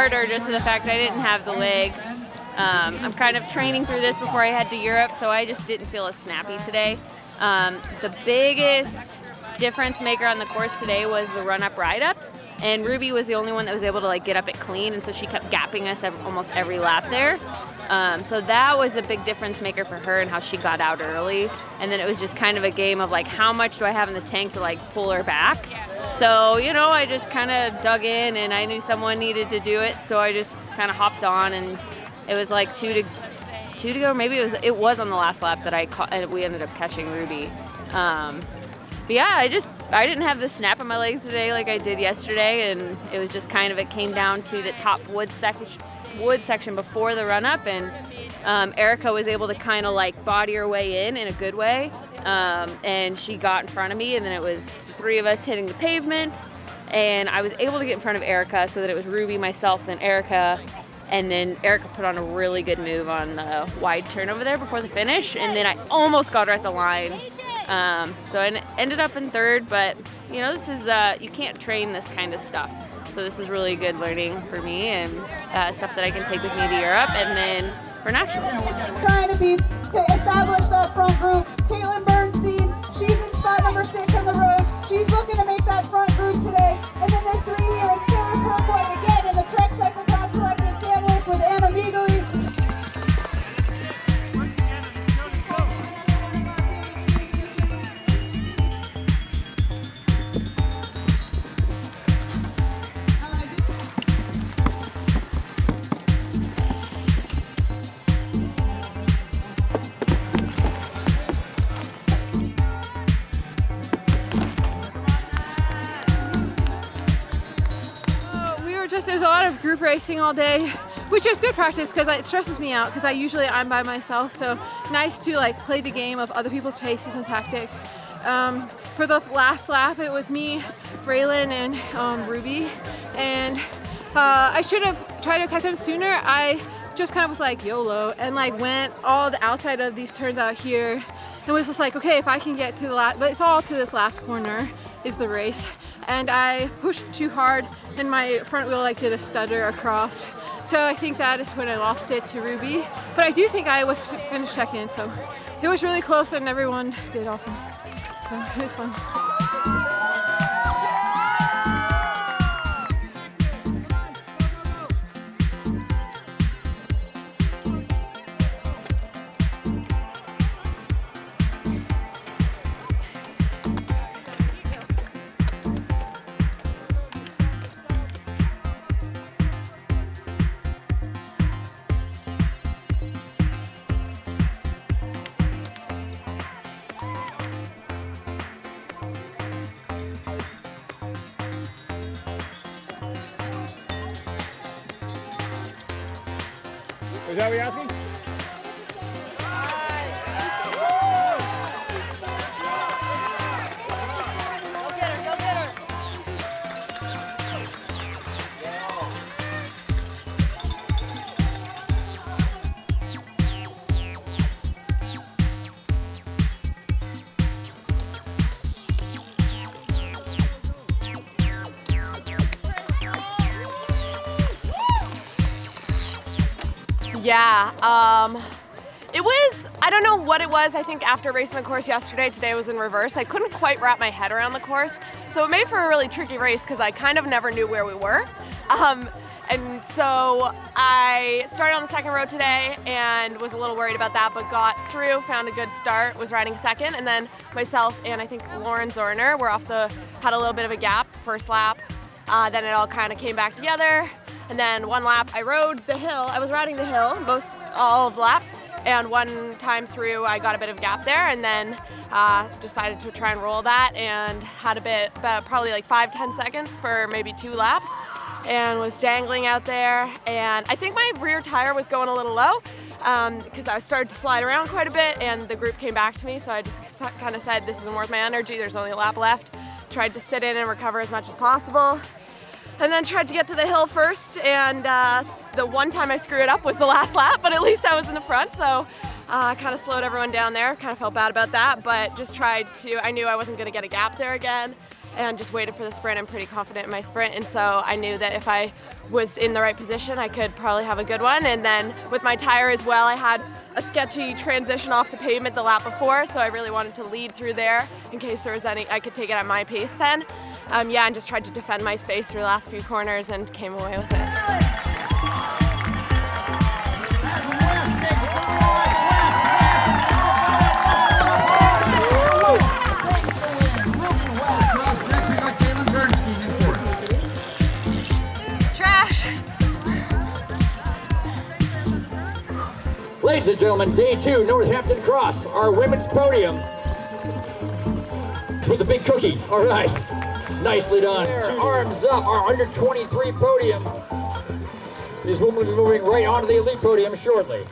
harder just for the fact I didn't have the legs. I'm kind of training through this before I head to Europe, so I just didn't feel as snappy today. The biggest difference maker on the course today was the run-up, ride-up, and Ruby was the only one that was able to like get up it clean, and so she kept gapping us almost every lap there. So that was the big difference maker for her and how she got out early. And then it was just kind of a game of like, how much do I have in the tank to like pull her back? So, you know, I just kind of dug in, and I knew someone needed to do it, so I just kind of hopped on, and it was like two to go. Maybe it was on the last lap that I caught, and we ended up catching Ruby. But yeah, I didn't have the snap in my legs today like I did yesterday, and it was just kind of, it came down to the top wood section before the run up, and Erica was able to kind of like body her way in a good way, and she got in front of me, and then it was the three of us hitting the pavement, and I was able to get in front of Erica so that it was Ruby, myself, then Erica. And then Erica put on a really good move on the wide turn over there before the finish, and then I almost got her at the line. So I ended up in third, but you know, this is you can't train this kind of stuff. So this is really good learning for me, and stuff that I can take with me to Europe and then for nationals. Trying to establish that front group. Caitlin Bernstein, she's in spot number 6 on the road. She's looking to make that front group today. And then there's 3 here. It's Sarah Kirkwood again in the Trek Cyclocross Collective sandwich with Anna Vigoli. There's a lot of group racing all day, which is good practice because it stresses me out because I'm by myself, so nice to like play the game of other people's paces and tactics. For the last lap it was me, Braylon, and Ruby, and I should have tried to attack them sooner. I just kind of was like YOLO and like went all the outside of these turns out here and was just like, okay, if I can get to the last, but it's all to this last corner is the race. And I pushed too hard and my front wheel like did a stutter across. So I think that is when I lost it to Ruby. But I do think I was finished second, so it was really close and everyone did awesome. So it was fun. Is that what you're asking? Yeah, it was, I don't know what it was. I think after racing the course yesterday, today was in reverse. I couldn't quite wrap my head around the course. So it made for a really tricky race because I kind of never knew where we were. And so I started on the second row today and was a little worried about that, but got through, found a good start, was riding second, and then myself and I think Lauren Zorner were had a little bit of a gap first lap. Then it all kind of came back together. And then one lap I rode the hill. I was riding the hill all of the laps, and one time through I got a bit of gap there, and then decided to try and roll that and had probably like 5-10 seconds for maybe 2 laps, and was dangling out there. And I think my rear tire was going a little low because I started to slide around quite a bit, and the group came back to me, so I just kind of said, this isn't worth my energy, there's only a lap left. Tried to sit in and recover as much as possible. And then tried to get to the hill first, and the one time I screwed up was the last lap, but at least I was in the front, so I kind of slowed everyone down there. Kind of felt bad about that, but just I knew I wasn't going to get a gap there again, and just waited for the sprint. I'm pretty confident in my sprint, and so I knew that if I was in the right position, I could probably have a good one. And then with my tire as well, I had a sketchy transition off the pavement the lap before, so I really wanted to lead through there in case there was any, I could take it at my pace then. Yeah, and just tried to defend my space through the last few corners and came away with it. Ladies and gentlemen, day 2, Northampton Cross, our women's podium with a big cookie. All right, nicely done. Arms up, our under 23 podium. These women will be moving right onto the elite podium shortly.